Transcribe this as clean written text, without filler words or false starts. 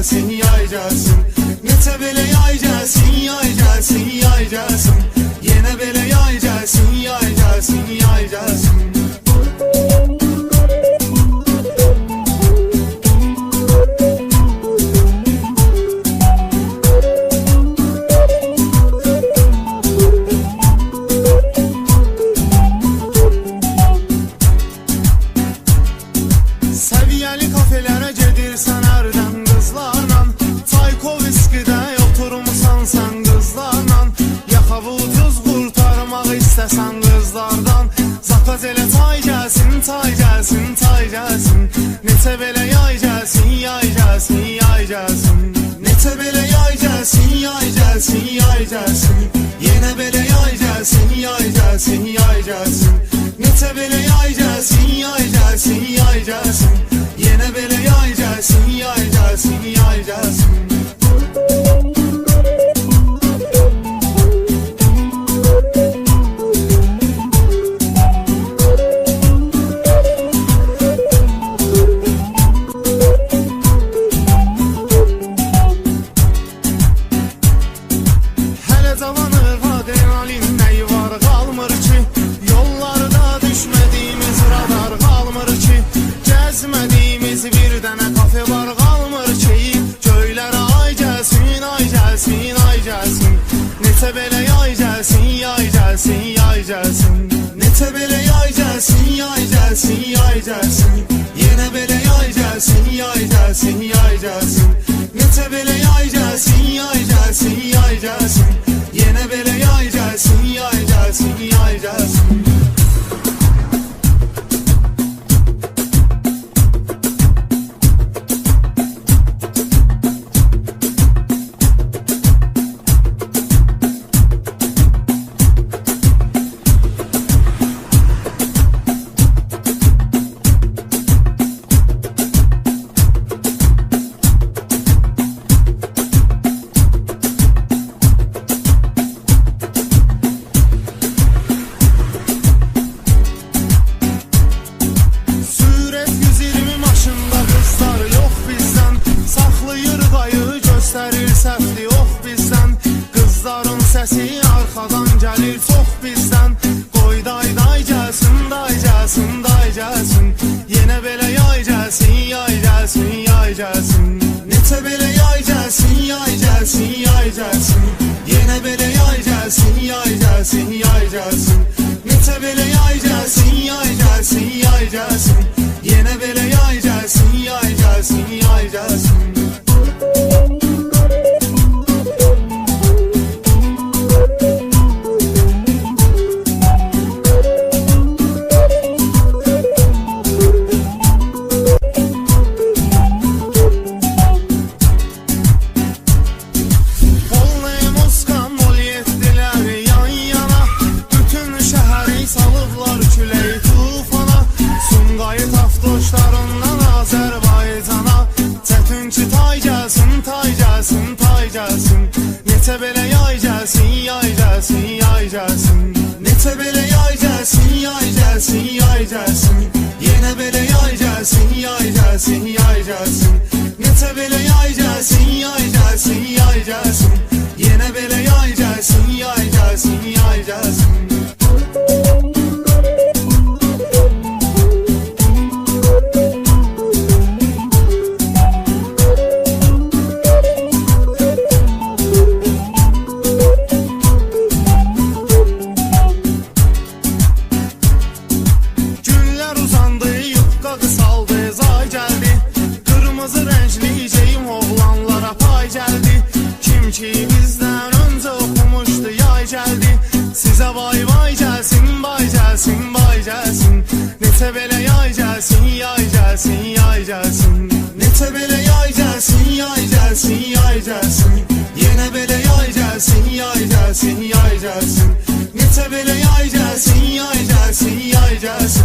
gəlsin, yay gəlsin. Necə belə yay gəlsin, yay gəlsin, yay gəlsin. Yenə belə yay gəlsin, yay gəlsin, yay gəlsin. Səviyyəli kafelərə gedirsən hərdən qızlarla, Çaykoviskidə oturmuşsan sən qızlarla, yaxavı ucuz qurtarmaq istəsən qızlardan. Zakaz elə çay gəlsin, çay gəlsin, çay gəlsin. Neçə belə yay gəlsin, yay gəlsin, yay gəlsin. Neçə belə yay gəlsin, yay gəlsin, yay gəlsin. Yenə belə yay gəlsin, yay gəlsin, yay gəlsin. Neçə belə yay gəlsin, yay gəlsin, yay gəlsin. Yenə belə yay gəlsin, yay gəlsin, yay gəlsin. Hələ cavanıq adrenalin nəyi var qalmır ki, yollarda düşmədiyimiz radar qalmır ki, gəzmədiyimiz bir dənə kafe var qalmır ki, göylərə ay gəlsin, ay gəlsin, ay gəlsin. Neçə belə yay gəlsin, yay gəlsin, yay gəlsin. Neçə belə yay gəlsin, yay gəlsin, yay gəlsin. Yenə belə yay gəlsin, yay gəlsin, yay gəlsin. Neçə belə yay gəlsin, yay gəlsin, yay gəlsin. Yenə belə yay gəlsin, yay gəlsin, yay gəlsin. Səfli ox bizdən, qızların səsi arxadan gəlir çox bizdən. Qoy day day gəlsin, day gəlsin, day gəlsin. Yenə belə yay gəlsin, yay gəlsin, yay gəlsin. Neçə belə yay gəlsin, yay gəlsin, yay gəlsin. Yenə belə yay gəlsin, yay gəlsin, yay gəlsin. Neçə belə yay gəlsin, yay gəlsin, yay gəlsin. Yenə belə yay gəlsin, yay gəlsin, yay gəlsin. Neçə belə yay gəlsin, yay gəlsin, yay gəlsin. Neçə belə yay gəlsin, yay gəlsin, yay gəlsin. Yenə belə yay gəlsin, yay gəlsin, yay gəlsin. Neçə belə yay gəlsin, yay gəlsin, yay gəlsin. Yenə belə yay gəlsin, yay gəlsin, yay gəlsin. Ki bizdən öncə oxumuşdu, yay gəldi. Sizə vay vay gəlsin, bay gəlsin, bay gəlsin. Neçə belə yay gəlsin, yay gəlsin, yay gəlsin. Neçə belə yay gəlsin, yay gəlsin, yay gəlsin. Yenə belə yay gəlsin, yay gəlsin, yay gəlsin. Neçə belə yay gəlsin, yay gəlsin, yay gəlsin.